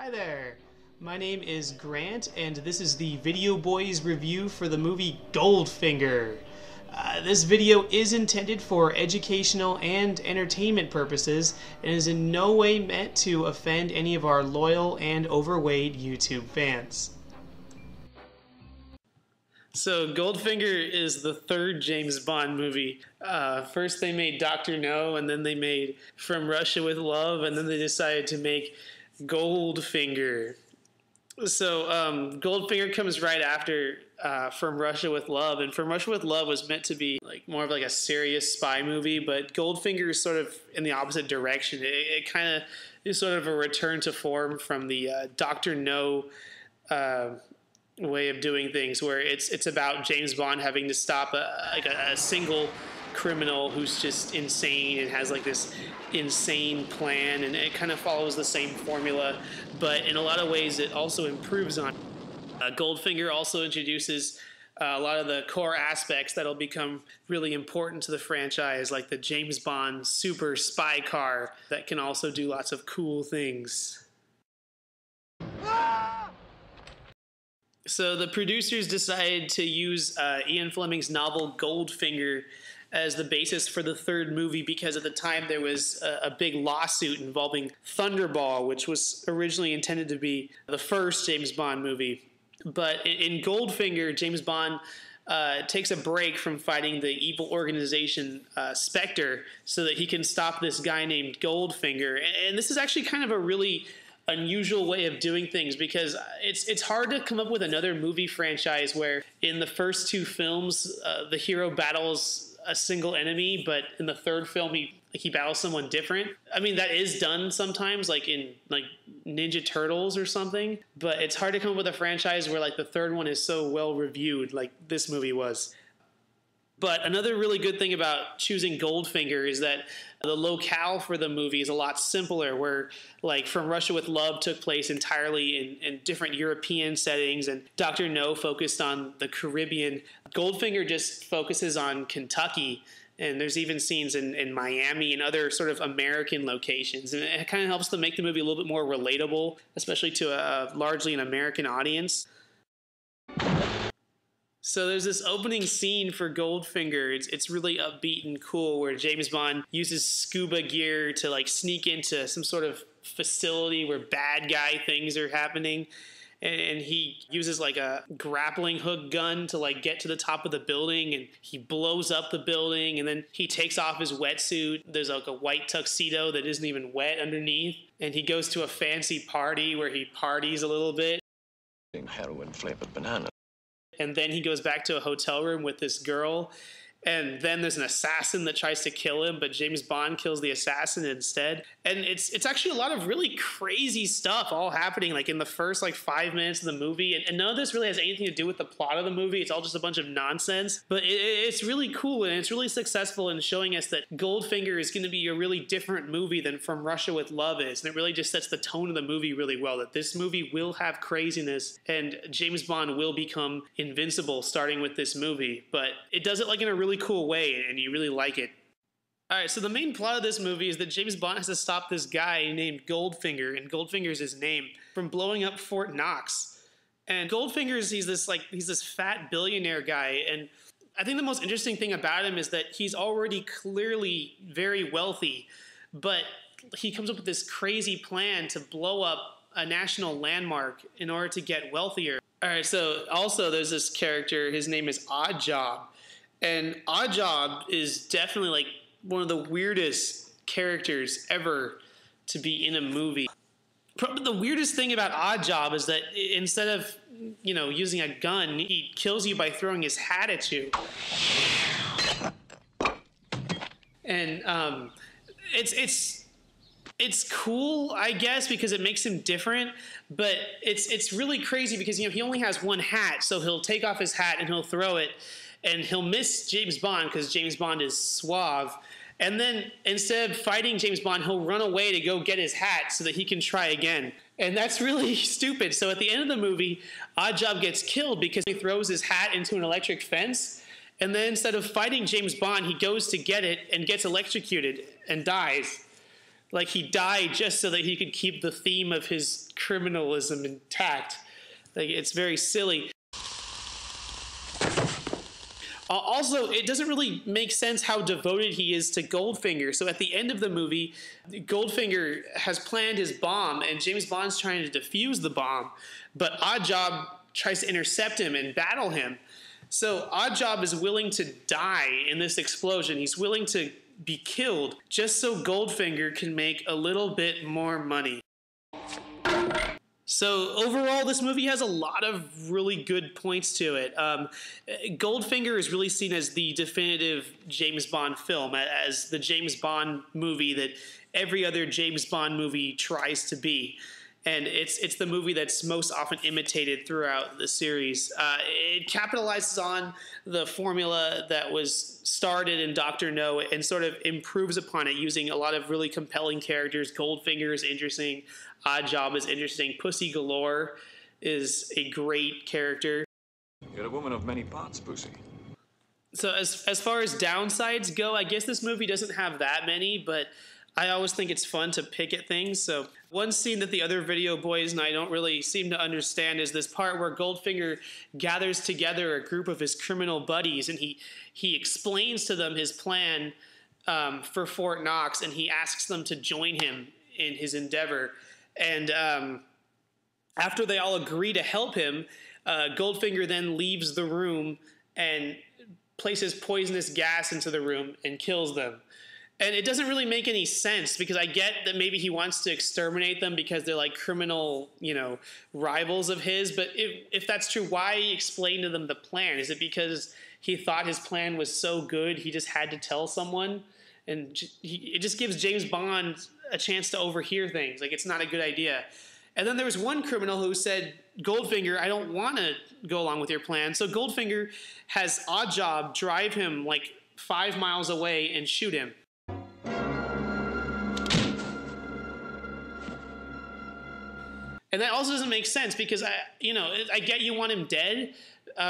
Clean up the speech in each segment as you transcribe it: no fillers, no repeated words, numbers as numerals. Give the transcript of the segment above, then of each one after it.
Hi there, my name is Grant and this is the Video Boys review for the movie Goldfinger. This video is intended for educational and entertainment purposes and is in no way meant to offend any of our loyal and overweight YouTube fans. So Goldfinger is the third James Bond movie. First they made Dr. No, and then they made From Russia with Love, and then they decided to make Goldfinger. So Goldfinger comes right after From Russia with Love, and From Russia with Love was meant to be like more of like a serious spy movie, but Goldfinger is sort of in the opposite direction. It kind of is sort of a return to form from the Dr. No way of doing things, where it's about James Bond having to stop a single criminal who's just insane and has like this insane plan, and it kind of follows the same formula, but in a lot of ways it also improves on Goldfinger also introduces a lot of the core aspects that'll become really important to the franchise, like the James Bond super spy car that can also do lots of cool things. So the producers decided to use Ian Fleming's novel Goldfinger as the basis for the third movie because at the time there was a big lawsuit involving Thunderball, which was originally intended to be the first James Bond movie. But in Goldfinger, James Bond takes a break from fighting the evil organization Spectre so that he can stop this guy named Goldfinger. And this is actually kind of a really unusual way of doing things, because it's hard to come up with another movie franchise where in the first two films the hero battles a single enemy, but in the third film he battles someone different. I mean, that is done sometimes, like in like Ninja Turtles or something, but it's hard to come up with a franchise where like the third one is so well reviewed like this movie was. But another really good thing about choosing Goldfinger is that the locale for the movie is a lot simpler, where like From Russia with Love took place entirely in different European settings, and Dr. No focused on the Caribbean. Goldfinger just focuses on Kentucky, and there's even scenes in Miami and other sort of American locations. And it kind of helps to make the movie a little bit more relatable, especially to largely an American audience. So there's this opening scene for Goldfinger. It's really upbeat and cool, where James Bond uses scuba gear to like sneak into some sort of facility where bad guy things are happening. And he uses like a grappling hook gun to like get to the top of the building, and he blows up the building, and then he takes off his wetsuit. There's like a white tuxedo that isn't even wet underneath. And he goes to a fancy party where he parties a little bit. Heroin flavored banana. And then he goes back to a hotel room with this girl, and then there's an assassin that tries to kill him, but James Bond kills the assassin instead. And it's actually a lot of really crazy stuff all happening like in the first like 5 minutes of the movie, and none of this really has anything to do with the plot of the movie. It's all just a bunch of nonsense, but it's really cool, and it's really successful in showing us that Goldfinger is going to be a really different movie than From Russia with Love is, and it really just sets the tone of the movie really well, that this movie will have craziness and James Bond will become invincible starting with this movie, but it does it like in a really cool way, and you really like it. Alright, so the main plot of this movie is that James Bond has to stop this guy named Goldfinger, and Goldfinger is his name, from blowing up Fort Knox. And Goldfinger is he's this fat billionaire guy, and I think the most interesting thing about him is that he's already clearly very wealthy, but he comes up with this crazy plan to blow up a national landmark in order to get wealthier. Alright, so also there's this character, his name is Oddjob. And Oddjob is definitely like one of the weirdest characters ever to be in a movie. Probably the weirdest thing about Oddjob is that instead of, using a gun, he kills you by throwing his hat at you. And it's cool, I guess, because it makes him different, but it's really crazy because he only has one hat, so he'll take off his hat and he'll throw it. And he'll miss James Bond because James Bond is suave. And then instead of fighting James Bond, he'll run away to go get his hat so that he can try again. And that's really stupid. So at the end of the movie, Oddjob gets killed because he throws his hat into an electric fence. And then instead of fighting James Bond, he goes to get it and gets electrocuted and dies. Like he died just so that he could keep the theme of his criminalism intact. Like it's very silly. Also, it doesn't really make sense how devoted he is to Goldfinger. So at the end of the movie, Goldfinger has planned his bomb, and James Bond's trying to defuse the bomb, but Oddjob tries to intercept him and battle him. So Oddjob is willing to die in this explosion. He's willing to be killed just so Goldfinger can make a little bit more money. So overall, this movie has a lot of really good points to it. Goldfinger is really seen as the definitive James Bond film, as the James Bond movie that every other James Bond movie tries to be. And it's the movie that's most often imitated throughout the series. It capitalizes on the formula that was started in Dr. No and sort of improves upon it using a lot of really compelling characters. Goldfinger is interesting. Oddjob is interesting. Pussy Galore is a great character. You're a woman of many parts, Pussy. So as far as downsides go, I guess this movie doesn't have that many, but I always think it's fun to pick at things. So one scene that the other video boys and I don't really seem to understand is this part where Goldfinger gathers together a group of his criminal buddies, and he explains to them his plan for Fort Knox, and he asks them to join him in his endeavor. And after they all agree to help him, Goldfinger then leaves the room and places poisonous gas into the room and kills them. And it doesn't really make any sense, because I get that maybe he wants to exterminate them because they're like criminal, rivals of his. But if that's true, why explain to them the plan? Is it because he thought his plan was so good he just had to tell someone? And it just gives James Bond a chance to overhear things. Like, it's not a good idea. And then there was one criminal who said, Goldfinger, I don't want to go along with your plan. So Goldfinger has Oddjob drive him like 5 miles away and shoot him. And that also doesn't make sense, because I get you want him dead,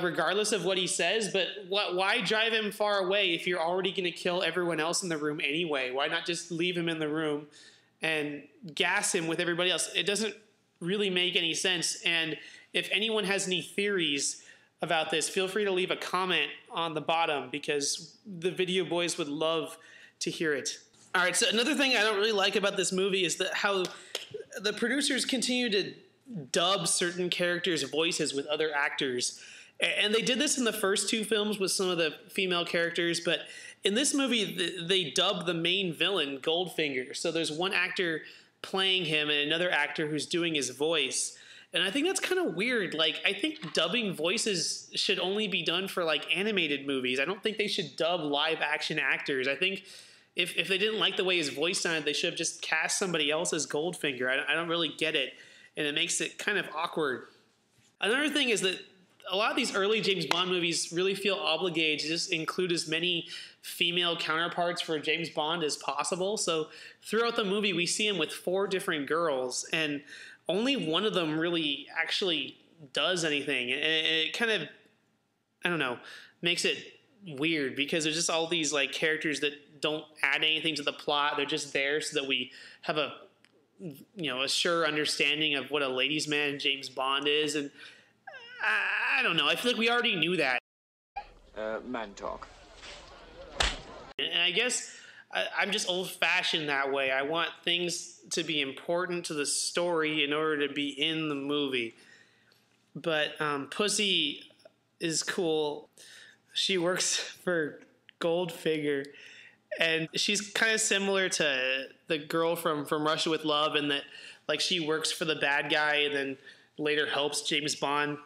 regardless of what he says, but why drive him far away if you're already going to kill everyone else in the room anyway? Why not just leave him in the room and gas him with everybody else? It doesn't really make any sense. And if anyone has any theories about this, feel free to leave a comment on the bottom, because the video boys would love to hear it. All right, so another thing I don't really like about this movie is that how the producers continue to dub certain characters' voices with other actors. And they did this in the first 2 films with some of the female characters, but in this movie, they dubbed the main villain Goldfinger. So there's one actor playing him and another actor who's doing his voice. And I think that's kind of weird. Like, I think dubbing voices should only be done for, like, animated movies. I don't think they should dub live-action actors. I think if they didn't like the way his voice sounded, they should have just cast somebody else as Goldfinger. I don't really get it, and it makes it kind of awkward. Another thing is that a lot of these early James Bond movies really feel obligated to just include as many female counterparts for James Bond as possible. So throughout the movie, we see him with 4 different girls, and only one of them really actually does anything. And it kind of, I don't know, makes it weird, because there's just all these like characters that don't add anything to the plot. They're just there so that we have a sure understanding of what a ladies' man James Bond is. And I don't know. I feel like we already knew that. Man talk. And I guess I'm just old-fashioned that way. I want things to be important to the story in order to be in the movie. But Pussy is cool. She works for Goldfinger, and she's kind of similar to the girl from Russia with Love, in that like she works for the bad guy and then later helps James Bond.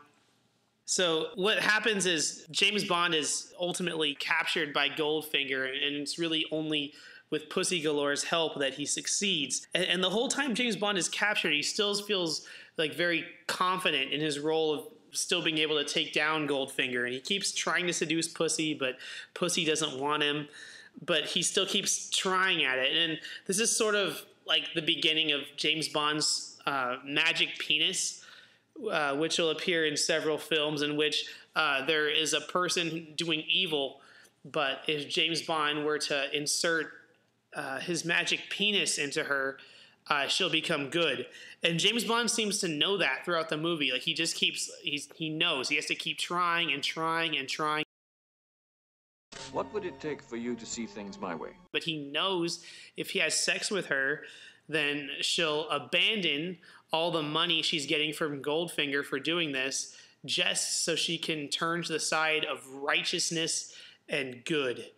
So what happens is James Bond is ultimately captured by Goldfinger, and it's really only with Pussy Galore's help that he succeeds. And the whole time James Bond is captured, he still feels like very confident in his role of still being able to take down Goldfinger. And he keeps trying to seduce Pussy, but Pussy doesn't want him. But he still keeps trying at it. And this is sort of like the beginning of James Bond's magic penis, which will appear in several films, in which there is a person doing evil, but if James Bond were to insert his magic penis into her, she'll become good. And James Bond seems to know that throughout the movie. Like he just keeps, he knows he has to keep trying and trying and trying. What would it take for you to see things my way? But he knows if he has sex with her, then she'll abandon all the money she's getting from Goldfinger for doing this, just so she can turn to the side of righteousness and good.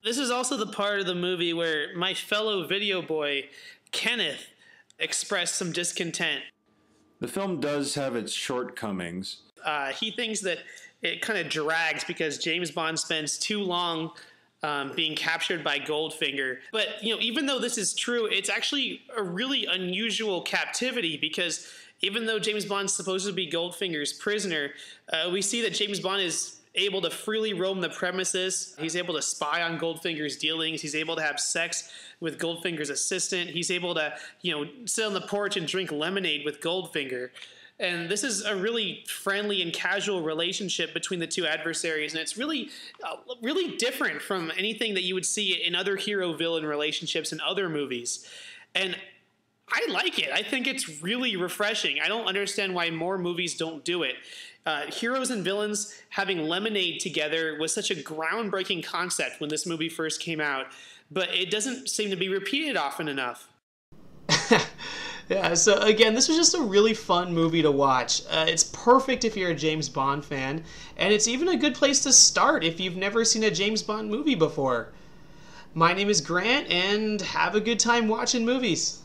This is also the part of the movie where my fellow video boy, Kenneth, expressed some discontent. The film does have its shortcomings. He thinks that it kind of drags because James Bond spends too long being captured by Goldfinger. But, you know, even though this is true, it's actually a really unusual captivity because even though James Bond's supposed to be Goldfinger's prisoner, we see that James Bond is able to freely roam the premises. He's able to spy on Goldfinger's dealings. He's able to have sex with Goldfinger's assistant. He's able to, you know, sit on the porch and drink lemonade with Goldfinger. And this is a really friendly and casual relationship between the two adversaries, and it's really, really different from anything that you would see in other hero-villain relationships in other movies. And I like it. I think it's really refreshing. I don't understand why more movies don't do it. Heroes and villains having lemonade together was such a groundbreaking concept when this movie first came out, but it doesn't seem to be repeated often enough. Yeah, so again, this was just a really fun movie to watch. It's perfect if you're a James Bond fan, and it's even a good place to start if you've never seen a James Bond movie before. My name is Grant, and have a good time watching movies.